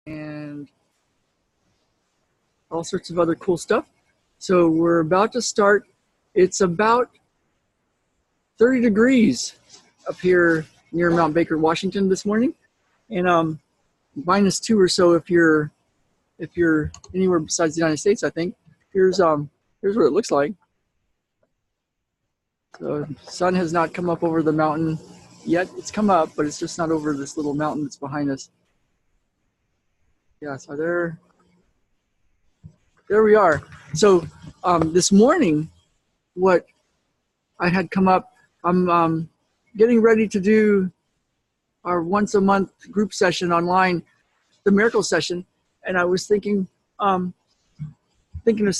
and all sorts of other cool stuff. So we're about to start. It's about 30 degrees up here near Mount Baker, Washington this morning, and -2 or so if you're anywhere besides the United States, I think. Here's what it looks like. So the sun has not come up over the mountain yet. It's come up, but it's just not over this little mountain that's behind us. Yeah, so there we are. So this morning, what I had come up, I'm getting ready to do our once a month group session online, the miracle session, and I was thinking of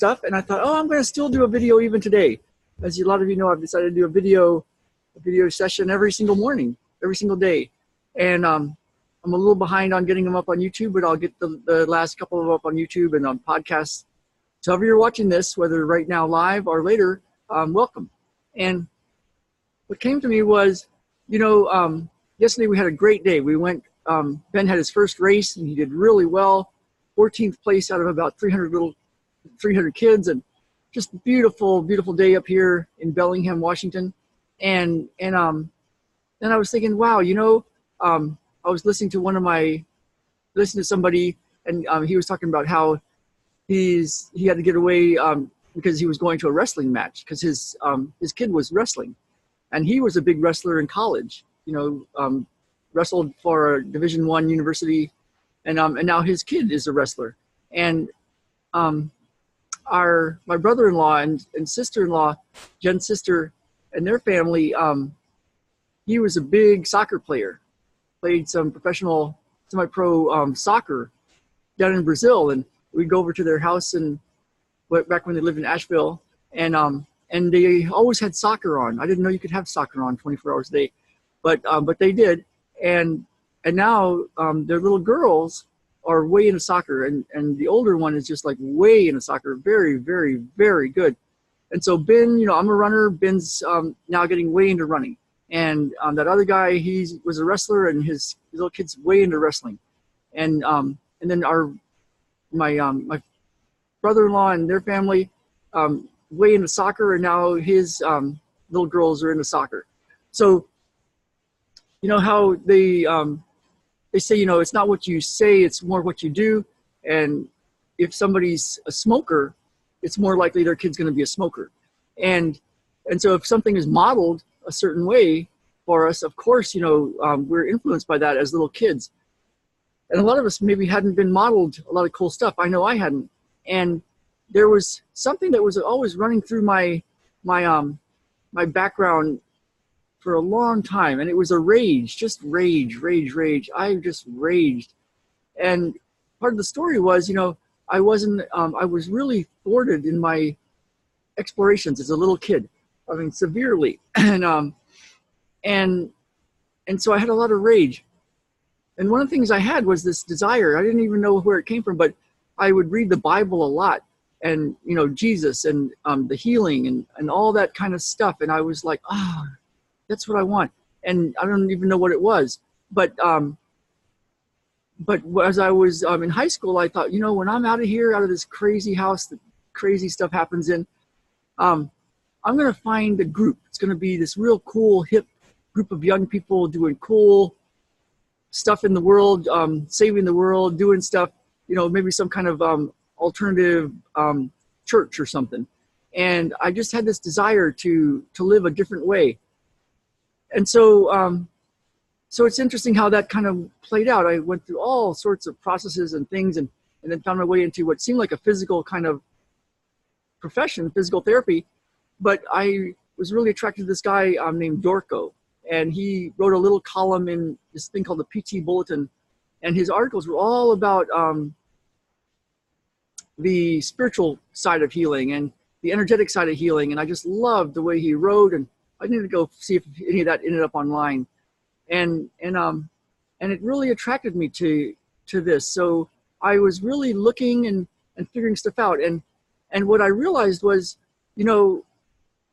stuff, and I thought, oh, I'm going to still do a video even today. As a lot of you know, I've decided to do a video session every single morning, every single day, and I'm a little behind on getting them up on YouTube, but I'll get the last couple of them up on YouTube and on podcasts. So however you're watching this, whether right now live or later, welcome. And what came to me was, yesterday we had a great day. We went, Ben had his first race and he did really well, 14th place out of about 300 kids, and just beautiful, beautiful day up here in Bellingham, Washington. And then I was thinking, wow, I was listening to somebody, and he was talking about how he had to get away because he was going to a wrestling match because his kid was wrestling, and he was a big wrestler in college. Wrestled for a Division I university, and now his kid is a wrestler. And my brother-in-law and sister-in-law, Jen's sister, and their family, he was a big soccer player, played some professional semi-pro soccer down in Brazil, and we'd go over to their house and back when they lived in Asheville, and they always had soccer on. I didn't know you could have soccer on 24 hours a day, but they did, and now their little girls are way into soccer, and the older one is just like way into soccer, very, very, very good. And so Ben, I'm a runner. Ben's now getting way into running, and that other guy, he was a wrestler, and his little kid's way into wrestling, and then my brother-in-law and their family way into soccer, and now his little girls are into soccer. So how they say, it's not what you say, it's more what you do. And if somebody's a smoker, it's more likely their kid's going to be a smoker. And so if something is modeled a certain way for us, of course, we're influenced by that as little kids. And a lot of us maybe hadn't been modeled a lot of cool stuff. I know I hadn't. And there was something that was always running through my background for a long time, and it was a rage, just rage. I just raged. And part of the story was, I was really thwarted in my explorations as a little kid, severely. And so I had a lot of rage. And one of the things I had was this desire. I didn't even know where it came from, but I would read the Bible a lot, and, Jesus and the healing and all that kind of stuff. And I was like, that's what I want. And I don't even know what it was. But as I was in high school, I thought, when I'm out of this crazy house that crazy stuff happens in, I'm going to find a group. It's going to be this real cool, hip group of young people doing cool stuff in the world, saving the world, doing stuff, maybe some kind of alternative church or something. And I just had this desire to live a different way. And so it's interesting how that kind of played out. I went through all sorts of processes and things, and then found my way into what seemed like a physical kind of profession, physical therapy. But I was really attracted to this guy named Dorco. And he wrote a little column in this thing called the PT Bulletin. And his articles were all about the spiritual side of healing and the energetic side of healing. And I just loved the way he wrote, and I needed to go see if any of that ended up online. And it really attracted me to this. So I was really looking and figuring stuff out. And what I realized was,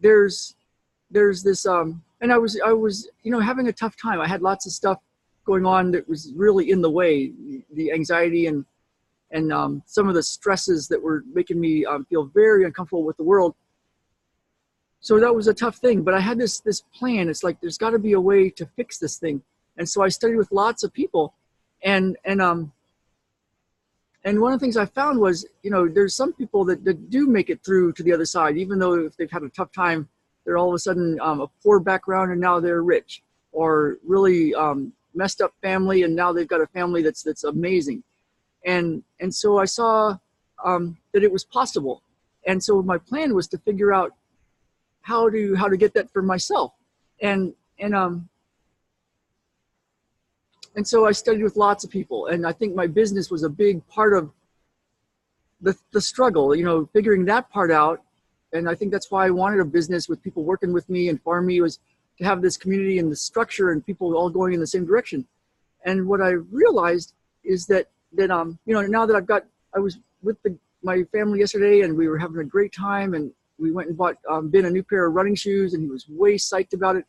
there's this, and I was having a tough time. I had lots of stuff going on that was really in the way, the anxiety and some of the stresses that were making me feel very uncomfortable with the world. So that was a tough thing, but I had this plan. It's like, there's got to be a way to fix this thing. And so I studied with lots of people, and one of the things I found was, there's some people that do make it through to the other side, even though if they've had a tough time, they're all of a sudden a poor background and now they're rich, or really messed up family and now they've got a family that's amazing. And so I saw that it was possible. And so my plan was to figure out how to get that for myself. And so I studied with lots of people, and I think my business was a big part of the struggle, figuring that part out. And I think that's why I wanted a business with people working with me and for me, was to have this community and the structure and people all going in the same direction. And what I realized is that now that I was with my family yesterday, and we were having a great time, and we went and bought Ben a new pair of running shoes, and he was way psyched about it.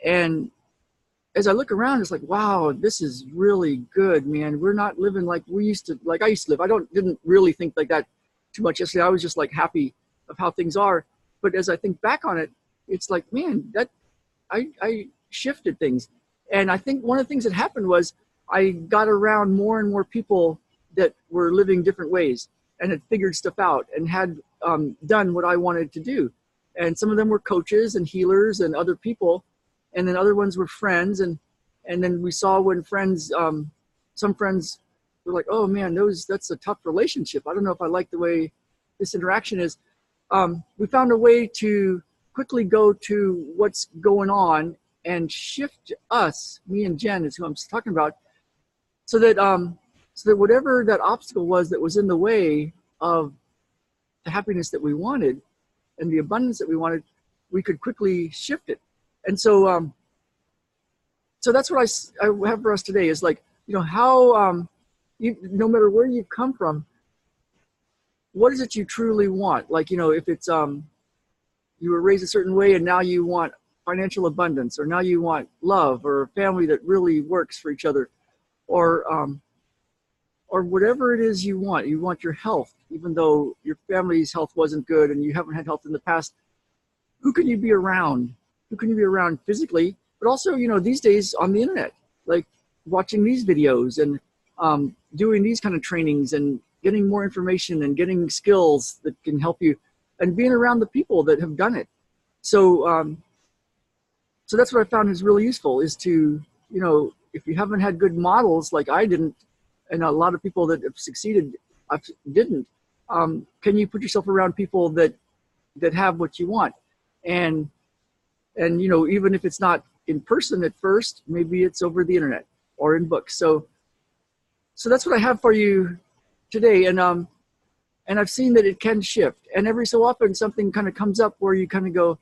And as I look around, it's like, wow, this is really good, man. We're not living like I used to live. I didn't really think like that too much yesterday. I was just like happy of how things are. But as I think back on it, it's like, man, that I shifted things. And I think one of the things that happened was I got around more and more people that were living different ways and had figured stuff out and had done what I wanted to do. And some of them were coaches and healers and other people. And then other ones were friends. And then we saw when friends, some friends were like, oh man, that's a tough relationship. I don't know if I like the way this interaction is. We found a way to quickly go to what's going on and shift us, me and Jen is who I'm talking about, so that whatever that obstacle was that was in the way of the happiness that we wanted and the abundance that we wanted, we could quickly shift it. And so, so that's what I have for us today is like, how, no matter where you've come from, what is it you truly want? Like, if it's, you were raised a certain way and now you want financial abundance, or now you want love or a family that really works for each other, or whatever it is you want your health, even though your family's health wasn't good and you haven't had health in the past. Who can you be around? Who can you be around physically, but also, these days on the internet, like watching these videos and doing these kind of trainings and getting more information and getting skills that can help you, and being around the people that have done it. So, so that's what I found is really useful, is to, if you haven't had good models like I didn't, and a lot of people that have succeeded didn't, can you put yourself around people that have what you want? And even if it's not in person at first, maybe it's over the internet or in books. So that's what I have for you today. And I've seen that it can shift. And every so often something kind of comes up where you kind of go,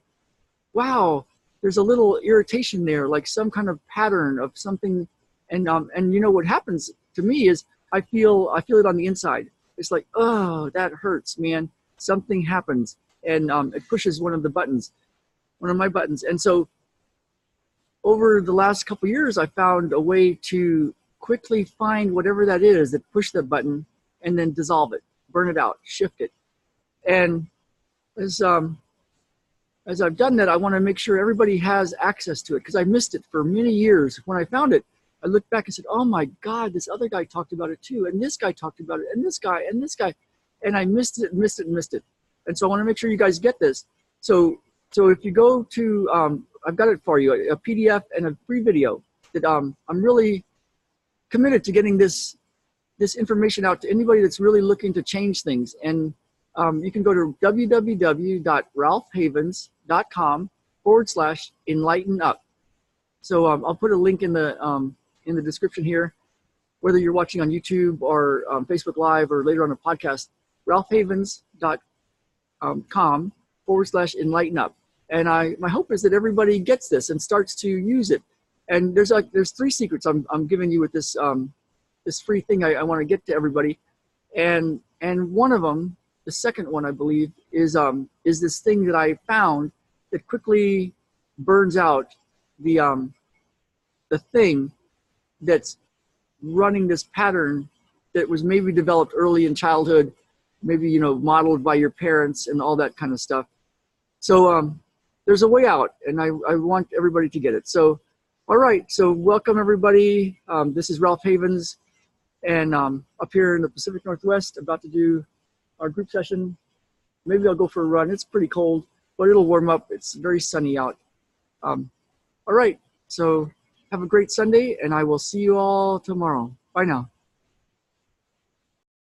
wow, there's a little irritation there, like some kind of pattern of something. And what happens to me is I feel it on the inside. It's like, oh, that hurts, man. Something happens. And it pushes one of my buttons. And so over the last couple of years, I found a way to quickly find whatever that is that pushed that button, and then dissolve it, burn it out, shift it. And as I've done that, I want to make sure everybody has access to it, because I missed it for many years. When I found it, I looked back and said, oh my God, this other guy talked about it too. And this guy talked about it, and this guy, and this guy. And I missed it. And so I want to make sure you guys get this. So if you go to, I've got it for you, a PDF and a free video that I'm really committed to getting this information out to anybody that's really looking to change things. And you can go to www.ralphhavens.com/enlighten up. So I'll put a link in the description here, whether you're watching on YouTube or Facebook Live or later on a podcast, ralphhavens.com/enlighten up. And my hope is that everybody gets this and starts to use it. And there's 3 secrets I'm giving you with this this free thing I want to get to everybody. And one of them, the second one I believe, is this thing that I found that quickly burns out the thing that's running this pattern that was maybe developed early in childhood, maybe, modeled by your parents and all that kind of stuff. So there's a way out, and I want everybody to get it. So, all right, so welcome everybody. This is Ralph Havens, and up here in the Pacific Northwest, about to do our group session. Maybe I'll go for a run. It's pretty cold, but it'll warm up. It's very sunny out. All right, so have a great Sunday, and I will see you all tomorrow. Bye now.